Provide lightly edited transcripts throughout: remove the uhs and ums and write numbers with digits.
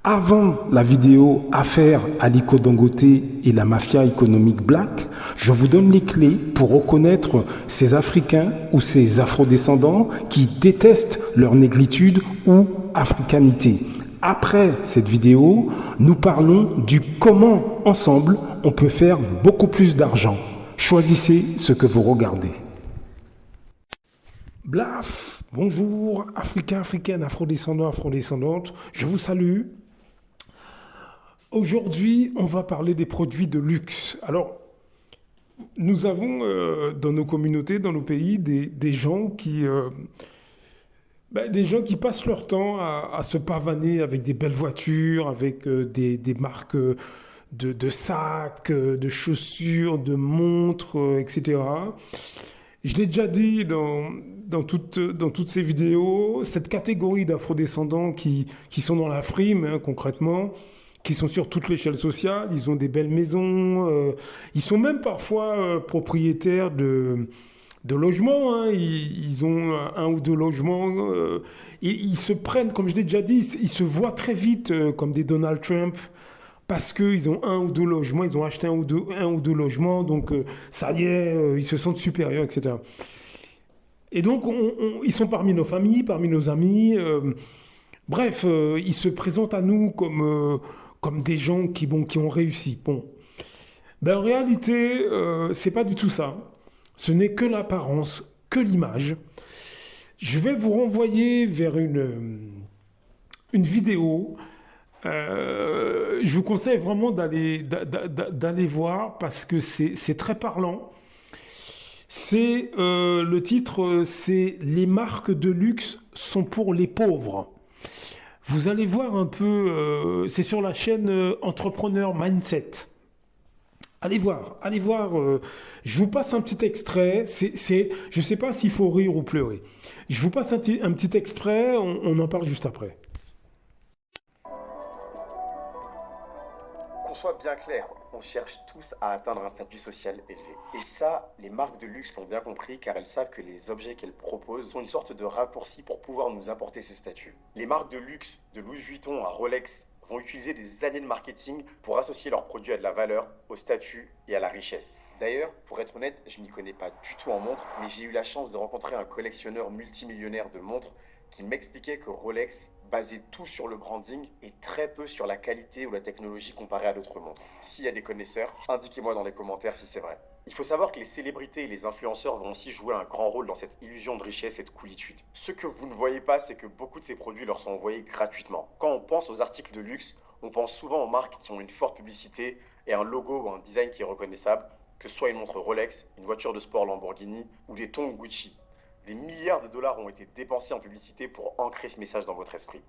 Avant la vidéo Affaire Aliko Dangote et la mafia économique black, je vous donne les clés pour reconnaître ces Africains ou ces Afrodescendants qui détestent leur négritude ou africanité. Après cette vidéo, nous parlons du comment ensemble on peut faire beaucoup plus d'argent. Choisissez ce que vous regardez. Blaf, bonjour, Africains, Africaines, Afrodescendants, Afrodescendantes, je vous salue. Aujourd'hui, on va parler des produits de luxe. Alors, nous avons dans nos communautés, dans nos pays, des gens qui passent leur temps à se pavaner avec des belles voitures, avec des marques de sacs, de chaussures, de montres, etc. Je l'ai déjà dit dans toutes ces vidéos, cette catégorie d'afrodescendants qui sont dans la frime, hein, concrètement, qui sont sur toute l'échelle sociale, ils ont des belles maisons, ils sont même parfois propriétaires de logements, hein, ils ont un ou deux logements, ils se prennent, comme je l'ai déjà dit, ils se voient très vite comme des Donald Trump, parce qu'ils ont un ou deux logements, ils ont acheté un ou deux logements, donc ça y est, ils se sentent supérieurs, etc. Et donc, ils sont parmi nos familles, parmi nos amis. Bref, ils se présentent à nous comme des gens qui ont réussi. Bon, ben, en réalité, c'est pas du tout ça. Ce n'est que l'apparence, que l'image. Je vais vous renvoyer vers une vidéo. Je vous conseille vraiment d'aller voir parce que c'est très parlant. Le titre, c'est Les marques de luxe sont pour les pauvres. Vous allez voir un peu, c'est sur la chaîne Entrepreneur Mindset. Allez voir, allez voir. Je vous passe un petit extrait. Je ne sais pas s'il faut rire ou pleurer. Je vous passe un petit extrait, on en parle juste après. Qu'on soit bien clair, on cherche tous à atteindre un statut social élevé. Et ça, les marques de luxe l'ont bien compris car elles savent que les objets qu'elles proposent sont une sorte de raccourci pour pouvoir nous apporter ce statut. Les marques de luxe, de Louis Vuitton à Rolex, vont utiliser des années de marketing pour associer leurs produits à de la valeur, au statut et à la richesse. D'ailleurs, pour être honnête, je m'y connais pas du tout en montres, mais j'ai eu la chance de rencontrer un collectionneur multimillionnaire de montres qui m'expliquait que Rolex basait tout sur le branding et très peu sur la qualité ou la technologie comparée à d'autres montres. S'il y a des connaisseurs, indiquez-moi dans les commentaires si c'est vrai. Il faut savoir que les célébrités et les influenceurs vont aussi jouer un grand rôle dans cette illusion de richesse et de coolitude. Ce que vous ne voyez pas, c'est que beaucoup de ces produits leur sont envoyés gratuitement. Quand on pense aux articles de luxe, on pense souvent aux marques qui ont une forte publicité et un logo ou un design qui est reconnaissable, que ce soit une montre Rolex, une voiture de sport Lamborghini ou des tongs Gucci. Des milliards de dollars ont été dépensés en publicité pour ancrer ce message dans votre esprit.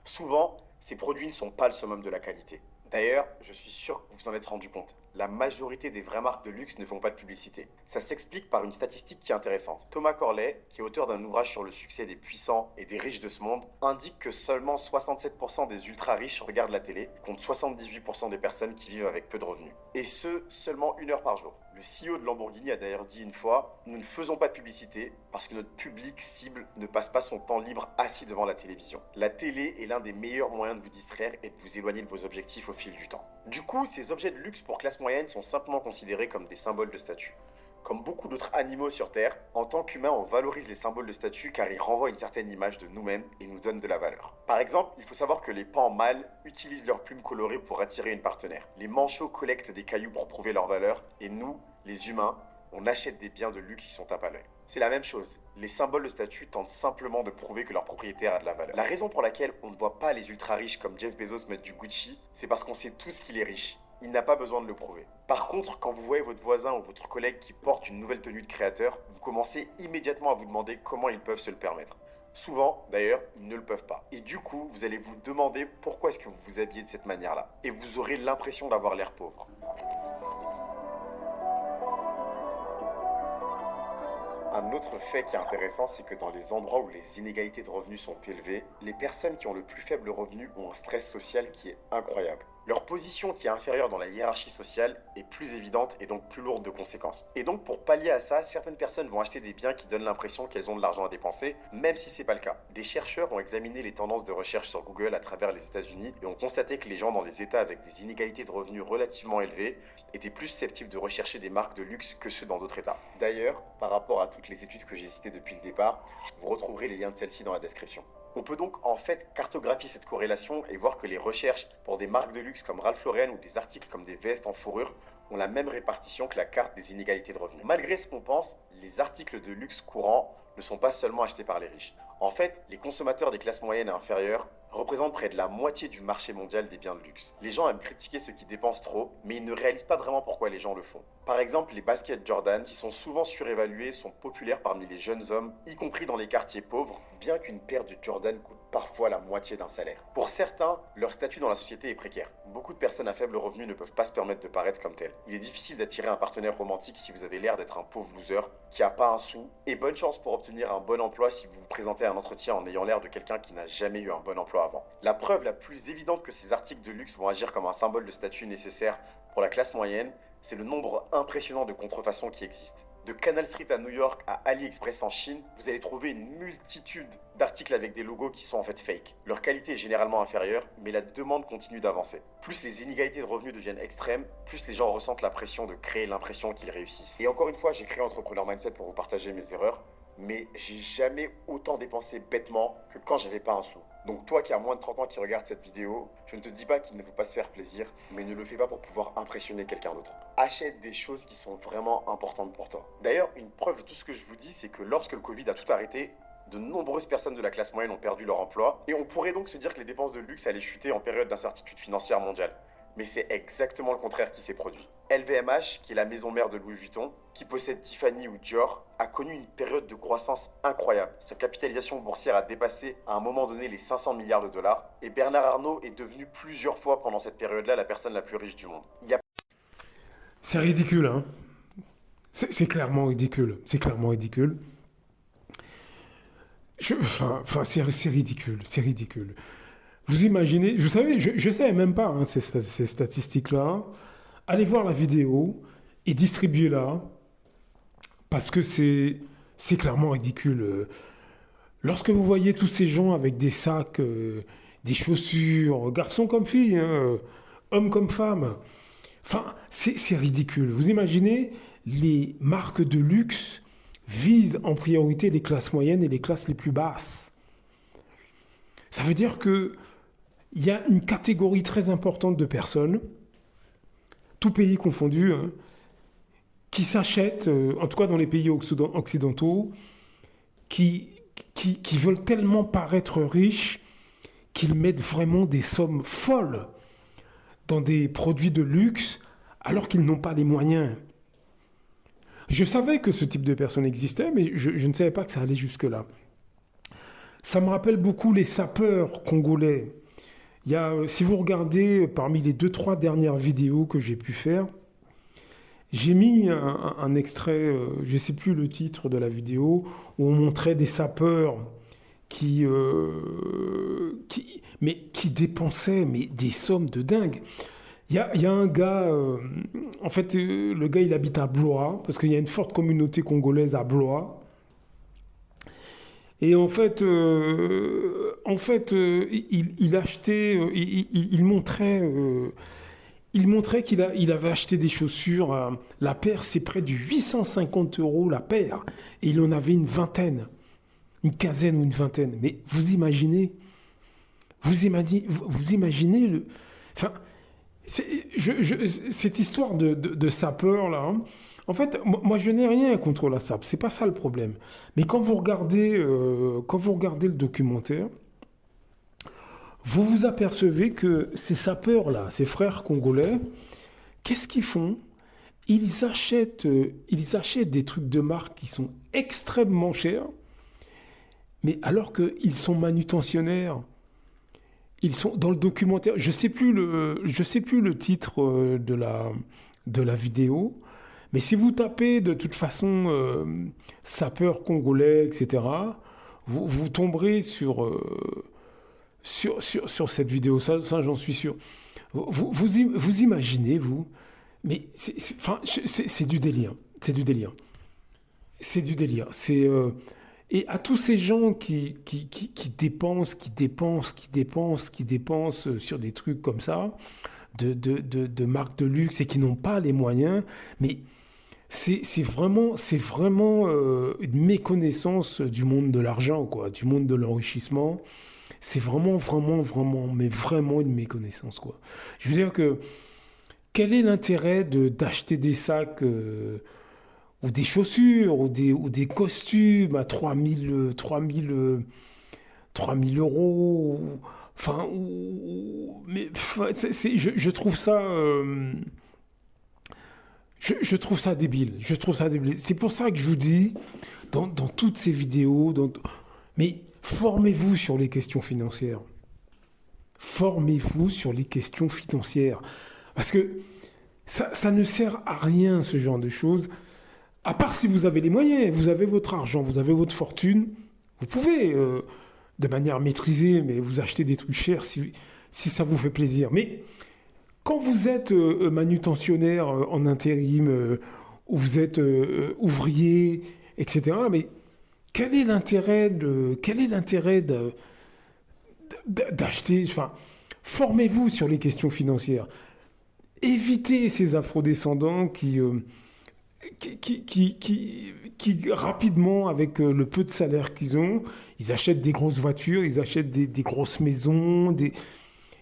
Souvent, ces produits ne sont pas le summum de la qualité. D'ailleurs, je suis sûr que vous en êtes rendu compte. La majorité des vraies marques de luxe ne font pas de publicité. Ça s'explique par une statistique qui est intéressante. Thomas Corley, qui est auteur d'un ouvrage sur le succès des puissants et des riches de ce monde, indique que seulement 67% des ultra riches regardent la télé, contre 78% des personnes qui vivent avec peu de revenus. Et ce, seulement 1 heure par jour. Le CEO de Lamborghini a d'ailleurs dit une fois, nous ne faisons pas de publicité parce que notre public cible ne passe pas son temps libre assis devant la télévision. La télé est l'un des meilleurs moyens de vous distraire et de vous éloigner de vos objectifs au fil du temps. Du coup, ces objets de luxe pour classe moyenne sont simplement considérés comme des symboles de statut. Comme beaucoup d'autres animaux sur Terre, en tant qu'humains, on valorise les symboles de statut car ils renvoient une certaine image de nous-mêmes et nous donnent de la valeur. Par exemple, il faut savoir que les pans mâles utilisent leurs plumes colorées pour attirer une partenaire. Les manchots collectent des cailloux pour prouver leur valeur et nous, les humains, on achète des biens de luxe qui sont tapés à l'œil. C'est la même chose. Les symboles de statut tentent simplement de prouver que leur propriétaire a de la valeur. La raison pour laquelle on ne voit pas les ultra riches comme Jeff Bezos mettre du Gucci, c'est parce qu'on sait tous qu'il est riche. Il n'a pas besoin de le prouver. Par contre, quand vous voyez votre voisin ou votre collègue qui porte une nouvelle tenue de créateur, vous commencez immédiatement à vous demander comment ils peuvent se le permettre. Souvent, d'ailleurs, ils ne le peuvent pas. Et du coup, vous allez vous demander pourquoi est-ce que vous vous habillez de cette manière-là. Et vous aurez l'impression d'avoir l'air pauvre. Un autre fait qui est intéressant, c'est que dans les endroits où les inégalités de revenus sont élevées, les personnes qui ont le plus faible revenu ont un stress social qui est incroyable. Leur position qui est inférieure dans la hiérarchie sociale est est plus évidente et donc plus lourde de conséquences. Et donc pour pallier à ça, certaines personnes vont acheter des biens qui donnent l'impression qu'elles ont de l'argent à dépenser, même si c'est pas le cas. Des chercheurs ont examiné les tendances de recherche sur Google à travers les États-Unis et ont constaté que les gens dans les États avec des inégalités de revenus relativement élevées étaient plus susceptibles de rechercher des marques de luxe que ceux dans d'autres États. D'ailleurs, par rapport à toutes les études que j'ai citées depuis le départ, vous retrouverez les liens de celles-ci dans la description. On peut donc en fait cartographier cette corrélation et voir que les recherches pour des marques de luxe comme Ralph Lauren ou des articles comme des vestes en fourrure ont la même répartition que la carte des inégalités de revenus. Malgré ce qu'on pense, les articles de luxe courants ne sont pas seulement achetés par les riches. En fait, les consommateurs des classes moyennes et inférieures représentent près de la moitié du marché mondial des biens de luxe. Les gens aiment critiquer ceux qui dépensent trop, mais ils ne réalisent pas vraiment pourquoi les gens le font. Par exemple, les baskets Jordan, qui sont souvent surévaluées, sont populaires parmi les jeunes hommes, y compris dans les quartiers pauvres, bien qu'une paire de Jordan coûte parfois la moitié d'un salaire. Pour certains, leur statut dans la société est précaire. Beaucoup de personnes à faible revenu ne peuvent pas se permettre de paraître comme telles. Il est difficile d'attirer un partenaire romantique si vous avez l'air d'être un pauvre loser qui a pas un sou, et bonne chance pour obtenir un bon emploi si vous vous présentez à un entretien en ayant l'air de quelqu'un qui n'a jamais eu un bon emploi avant. La preuve la plus évidente que ces articles de luxe vont agir comme un symbole de statut nécessaire pour la classe moyenne, c'est le nombre impressionnant de contrefaçons qui existent. De Canal Street à New York à AliExpress en Chine, vous allez trouver une multitude d'articles avec des logos qui sont en fait fake. Leur qualité est généralement inférieure, mais la demande continue d'avancer. Plus les inégalités de revenus deviennent extrêmes, plus les gens ressentent la pression de créer l'impression qu'ils réussissent. Et encore une fois, j'ai créé Entrepreneur Mindset pour vous partager mes erreurs, mais j'ai jamais autant dépensé bêtement que quand j'avais pas un sou. Donc toi qui as moins de 30 ans qui regarde cette vidéo, je ne te dis pas qu'il ne faut pas se faire plaisir, mais ne le fais pas pour pouvoir impressionner quelqu'un d'autre. Achète des choses qui sont vraiment importantes pour toi. D'ailleurs, une preuve de tout ce que je vous dis, c'est que lorsque le Covid a tout arrêté, de nombreuses personnes de la classe moyenne ont perdu leur emploi, et on pourrait donc se dire que les dépenses de luxe allaient chuter en période d'incertitude financière mondiale. Mais c'est exactement le contraire qui s'est produit. LVMH, qui est la maison mère de Louis Vuitton, qui possède Tiffany ou Dior, a connu une période de croissance incroyable. Sa capitalisation boursière a dépassé à un moment donné les 500 milliards de dollars, et Bernard Arnault est devenu plusieurs fois pendant cette période-là la personne la plus riche du monde. C'est ridicule, hein. C'est clairement ridicule. C'est clairement ridicule. C'est ridicule. C'est ridicule. Vous imaginez, vous savez, je ne savais même pas hein, ces statistiques-là. Allez voir la vidéo et distribuez-la parce que c'est clairement ridicule. Lorsque vous voyez tous ces gens avec des sacs, des chaussures, garçons comme filles, hein, hommes comme femmes, enfin, c'est ridicule. Vous imaginez, les marques de luxe visent en priorité les classes moyennes et les classes les plus basses. Ça veut dire que il y a une catégorie très importante de personnes, tout pays confondu, hein, qui s'achètent, en tout cas dans les pays occidentaux, qui veulent tellement paraître riches qu'ils mettent vraiment des sommes folles dans des produits de luxe alors qu'ils n'ont pas les moyens. Je savais que ce type de personnes existait, mais je ne savais pas que ça allait jusque-là. Ça me rappelle beaucoup les sapeurs congolais. Il y a, si vous regardez parmi les 2-3 dernières vidéos que j'ai pu faire, j'ai mis un extrait, je ne sais plus le titre de la vidéo, où on montrait des sapeurs qui dépensaient des sommes de dingue. Il y a un gars, en fait, le gars il habite à Blois, parce qu'il y a une forte communauté congolaise à Blois. Et en fait, il achetait, il montrait qu'il avait acheté des chaussures. La paire, c'est près de 850 € la paire. Et il en avait une vingtaine, une quinzaine ou une vingtaine. Mais vous imaginez le... Enfin, cette histoire de sapeur, là... Hein, en fait, moi, je n'ai rien contre la sape, c'est pas ça le problème. Mais quand vous regardez le documentaire, vous vous apercevez que ces sapeurs-là, ces frères congolais, qu'est-ce qu'ils font ? Ils achètent des trucs de marque qui sont extrêmement chers, mais alors qu'ils sont manutentionnaires. Ils sont dans le documentaire, je sais plus le titre de la vidéo. Mais si vous tapez de toute façon sapeur congolais, etc., vous tomberez sur cette vidéo, ça j'en suis sûr. Vous imaginez, vous, Mais enfin, c'est du délire. C'est du délire. C'est du délire. Et à tous ces gens qui dépensent, qui dépensent sur des trucs comme ça, de marques de luxe et qui n'ont pas les moyens, mais c'est vraiment une méconnaissance du monde de l'argent, quoi, du monde de l'enrichissement. C'est vraiment, mais vraiment une méconnaissance, quoi. Je veux dire que quel est l'intérêt d'acheter des sacs ou des chaussures ou des costumes à 3000 euros enfin, mais je trouve ça je trouve ça débile. Je trouve ça débile. C'est pour ça que je vous dis, dans toutes ces vidéos, mais formez-vous sur les questions financières. Formez-vous sur les questions financières. Parce que ça ne sert à rien, ce genre de choses. À part si vous avez les moyens, vous avez votre argent, vous avez votre fortune, vous pouvez, de manière maîtrisée, mais vous achetez des trucs chers si ça vous fait plaisir. Mais quand vous êtes manutentionnaire en intérim, ou vous êtes ouvrier, etc., mais quel est l'intérêt d'acheter, enfin, formez-vous sur les questions financières. Évitez ces afrodescendants qui rapidement, avec le peu de salaire qu'ils ont, ils achètent des grosses voitures, ils achètent des grosses maisons,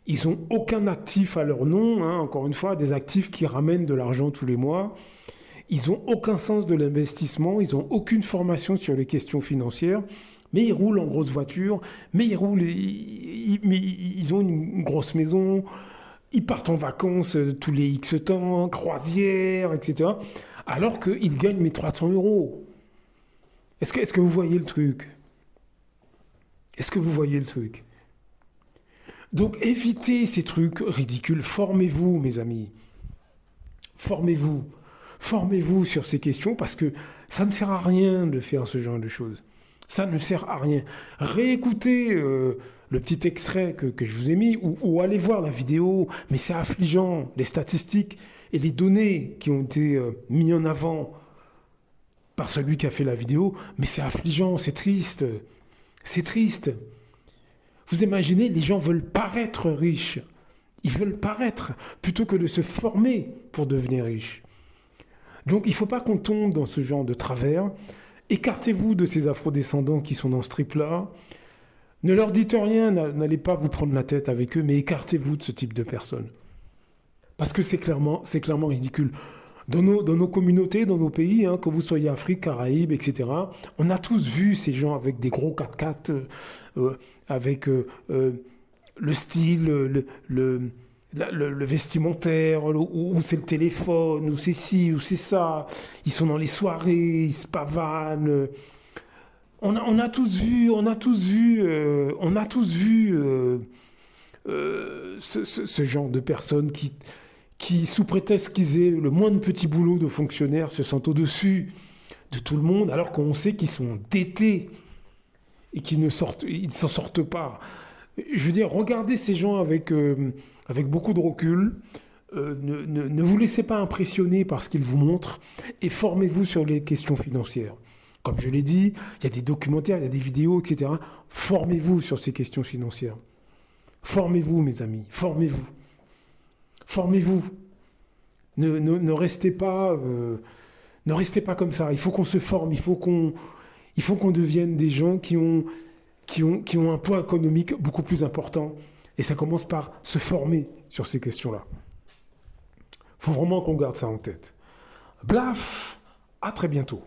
ils n'ont aucun actif à leur nom, hein, encore une fois, des actifs qui ramènent de l'argent tous les mois. Ils n'ont aucun sens de l'investissement, ils n'ont aucune formation sur les questions financières, mais ils roulent en grosse voiture, mais ils ont une grosse maison, ils partent en vacances tous les X temps, croisière, etc. Alors qu'ils gagnent 1300 euros. Est-ce que vous voyez le truc? Est-ce que vous voyez le truc? Donc évitez ces trucs ridicules. Formez-vous, mes amis. Formez-vous. Formez-vous sur ces questions parce que ça ne sert à rien de faire ce genre de choses. Ça ne sert à rien. Réécoutez le petit extrait que je vous ai mis ou allez voir la vidéo. Mais c'est affligeant, les statistiques et les données qui ont été mis en avant par celui qui a fait la vidéo. Mais c'est affligeant, c'est triste. C'est triste. Vous imaginez, les gens veulent paraître riches. Ils veulent paraître plutôt que de se former pour devenir riches. Donc il ne faut pas qu'on tombe dans ce genre de travers. Écartez-vous de ces afrodescendants qui sont dans ce trip-là. Ne leur dites rien, n'allez pas vous prendre la tête avec eux, mais écartez-vous de ce type de personnes. Parce que c'est clairement ridicule. Dans nos communautés, dans nos pays, hein, que vous soyez Afrique, Caraïbes, etc., on a tous vu ces gens avec des gros 4x4, avec le style, le vestimentaire, ou c'est le téléphone, ou c'est ci, ou c'est ça. Ils sont dans les soirées, ils se pavanent. On a tous vu ce genre de personnes qui, sous prétexte qu'ils aient le moins de petits boulots de fonctionnaires, se sentent au-dessus de tout le monde, alors qu'on sait qu'ils sont endettés et qu'ils ne s'en sortent pas. Je veux dire, regardez ces gens avec beaucoup de recul, ne vous laissez pas impressionner par ce qu'ils vous montrent et formez-vous sur les questions financières. Comme je l'ai dit, il y a des documentaires, il y a des vidéos, etc. Formez-vous sur ces questions financières. Formez-vous, mes amis, formez-vous. Formez-vous. Ne restez pas comme ça. Il faut qu'on se forme, il faut qu'on devienne des gens qui ont un poids économique beaucoup plus important. Et ça commence par se former sur ces questions-là. Il faut vraiment qu'on garde ça en tête. Blaf, à très bientôt.